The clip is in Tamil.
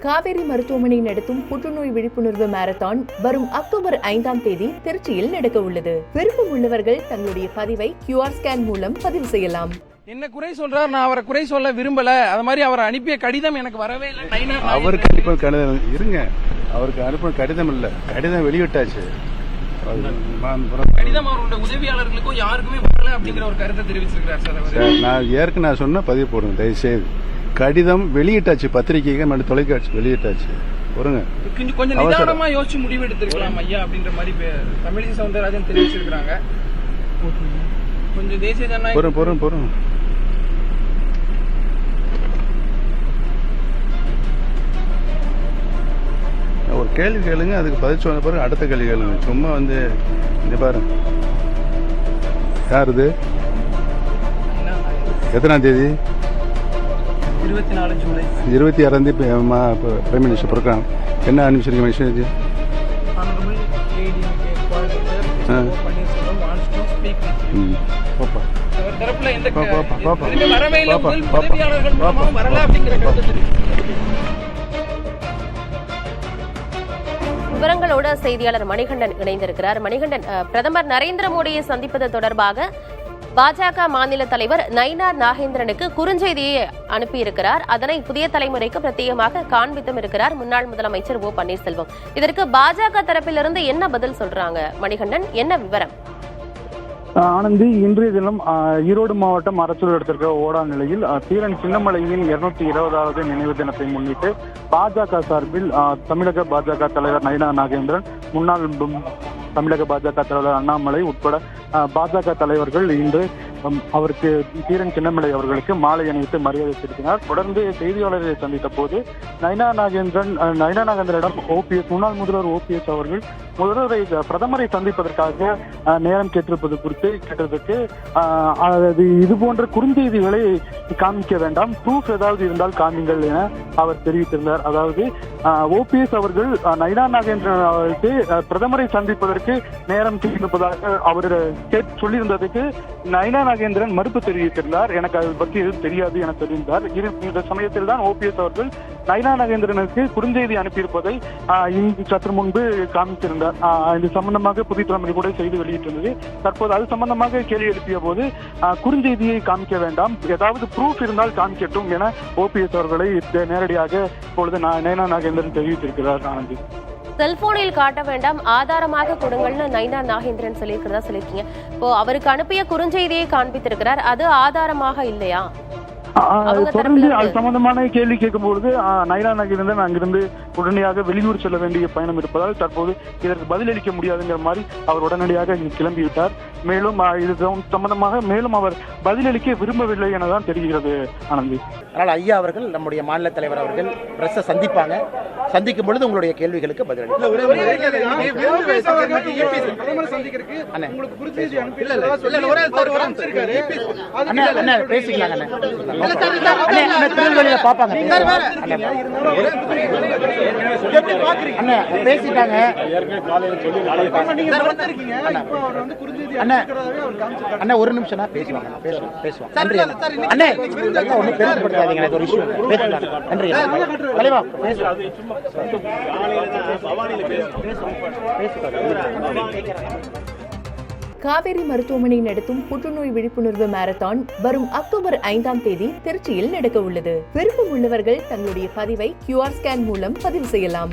காவேரி மருத்துவமனை நடத்தும் புற்றுநோய் விழிப்புணர்வு மாரத்தான் வரும் அக்டோபர் 5ஆம் தேதி திருச்சியில் நடக்க உள்ளது. விருப்பம் உள்ளவர்கள் தங்களுடைய பதிவை QR ஸ்கேன் மூலம் பதிவு செய்யலாம். என்ன குறை சொல்றார், நான் அவரை குறை சொல்ல விரும்பல. அது மாதிரி அவர் அனுப்பிய கடிதம் எனக்கு வரவே இல்லை. அவருக்கு அனுப்பின கடிதம் இருங்க, அவருக்கு அனுப்பின கடிதம் இல்ல, கடிதம் வெளியிட்டாச்சு. கடிதம் அவருடைய உதவியாளர்களுக்கும் யாருக்குமே வரல அப்படிங்கிற ஒரு கருத்தை தெரிவிச்சிருக்கிறார் சார். நான் ஏற்கனவே சொன்ன பதிவு போடுங்க தயவுசெய்து. கடிதம் வெளியிட்டாச்சு, பத்திரிகைக்கு மற்றும் தொலைக்காட்சி வெளியிட்டாச்சு. பொறுங்க, கொஞ்சம் நிதானமா யோசிச்சு முடிவு எடுத்திருக்கலாம் ஐயா அப்படின்ற மாதிரி தமிழிசை சவுந்தரராஜன் தெரிவிச்சிருக்காங்க. கொஞ்சம் தேசிய ஜனநாயகம் பொறுங்க. ஒரு கேள்வி கேளுங்க, அதுக்கு பதில் சொன்ன பிறகு அடுத்த கேள்வி கேளுங்க. சும்மா வந்து இந்த பாருங்க, யார் இது, எத்தனாம் தேதி? 24 ஜூலை 26ஆம் தேதி பிரைம் மினிஸ்டர் ப்ரோக்ராம் என்ன அனுப்பிச்சிருக்க மெசேஜ்? விவரங்களோட செய்தியாளர் மணிகண்டன் இணைந்திருக்கிறார். மணிகண்டன், பிரதமர் நரேந்திர மோடியை சந்திப்பது தொடர்பாக பாஜக மாநில தலைவர் நயினார் நாகேந்திரனுக்கு குறுஞ்செய்தியை அனுப்பியிருக்கிறார். அதனை புதிய தலைமுறைக்கு பிரத்யேகமாக காண்பித்தும் இருக்கிறார் முன்னாள் முதலமைச்சர் ஓ பன்னீர்செல்வம். இதற்கு பாஜக தரப்பிலிருந்து என்ன பதில் சொல்றாங்க மணிகண்டன், என்ன விவரம்? ஆனந்தி, இன்றைய தினம் ஈரோடு மாவட்டம் அரசூர் எடுத்திருக்க ஓடா நிலையில் தீரன் சின்னமலையின் 220வது நினைவு தினத்தை முன்னிட்டு பாஜக சார்பில் தமிழக பாஜக தலைவர் நயினார் நாகேந்திரன், முன்னாள் தமிழக பாஜக தலைவர் அண்ணாமலை உட்பட பாஜக தலைவர்கள் இன்று அவருக்கு தீரன் சின்னமலை அவர்களுக்கு மாலை அணிவித்து மரியாதை செலுத்தினார். தொடர்ந்து செய்தியாளர்களை சந்தித்த போது நயினார் நாகேந்திரனிடம் முன்னாள் முதல்வர் OPS அவர்கள் பிரதமரை சந்திப்பதற்காக நேரம் கேட்டிருப்பது குறித்து கேட்டதற்கு இது போன்ற குறுஞ்செய்திகளை காமிக்க வேண்டாம், ப்ரூஃப் ஏதாவது இருந்தால் காமிங்கள் என அவர் தெரிவித்திருந்தார். அதாவது OPS அவர்கள் நயினார் நாகேந்திரன் அவருக்கு பிரதமரை சந்திப்பதற்கு நேரம் கேட்டிருப்பதாக அவர் சொல்லியிருந்ததுக்கு நயினார் நாகேந்திரன் மறுப்பு தெரிவித்திருந்தார். எனக்கு அதை பற்றி எதுவும் தெரியாது என தெரிவித்தார். இந்த சமயத்தில் தான் OPS அவர்கள் நயினார் நாகேந்திரனுக்கு குறுஞ்செய்தி அனுப்பியிருப்பதை சற்று முன்பு காமித்திருந்தார். இது சம்பந்தமாக புதிய தலைமுறை கூட செய்தி வெளியிட்டிருந்தது. தற்போது அது சம்பந்தமாக கேள்வி எழுப்பிய போது குறுஞ்செய்தியை காமிக்க வேண்டாம், ஏதாவது ப்ரூஃப் இருந்தால் காமிக்கட்டும் என OPS அவர்களை நேரடியாக இப்பொழுது நயினார் நாகேந்திரன் தெரிவித்திருக்கிறார். ஆனந்தி, செல்போனில் காட்ட வேண்டாம், ஆதாரமாக கொடுங்கள்னு நயினார் நாகேந்திரன் சொல்லியிருக்கீங்க. இப்போ அவருக்கு அனுப்பிய குறுஞ்செய்தியை காண்பித்திருக்கிறார், அது ஆதாரமாக இல்லையா? தொடர்ந்து அது சம்பந்தமான கேள்வி கேட்கும்போது நயினார் நாகேந்திரன் அங்கிருந்து உடனடியாக வெளியூர் செல்ல வேண்டிய பயணம் இருப்பதால் தற்போது இதற்கு பதிலளிக்க முடியாதுங்கிற மாதிரி அவர் உடனடியாக கிளம்பிவிட்டார். மேலும் இது சம்பந்தமாக மேலும் அவர் பதிலளிக்க விரும்பவில்லை எனதான் தெரிகிறது. ஆனந்தி, அதனால் ஐயா அவர்கள், நம்முடைய மாநில தலைவர் அவர்கள் பிரஸ்ஸை சந்திப்பாங்க. சந்திக்கும் பொழுது உங்களுடைய கேள்விகளுக்கு பதிலளிக்கும். பேசிக்கலாங்க, திருநெல்வேலியில பாப்பாங்க. பேசிட்டாங்க. அண்ணா ஒரு நிமிஷம் பேசுவாங்க. நன்றி அண்ணே, ஒன்னும் பெருமைப்படுத்தாதீங்க, ஒரு இஷ்யூ பேசலாம். நன்றி தலைவா, காவேரி மருத்துவமனை நடத்தும் புற்றுநோய் விழிப்புணர்வு மாரத்தான் வரும் அக்டோபர் 5ஆம் தேதி திருச்சியில் நடக்க உள்ளது. விருப்பம் உள்ளவர்கள் தங்களுடைய பதிவை QR ஸ்கேன் மூலம் பதிவு செய்யலாம்.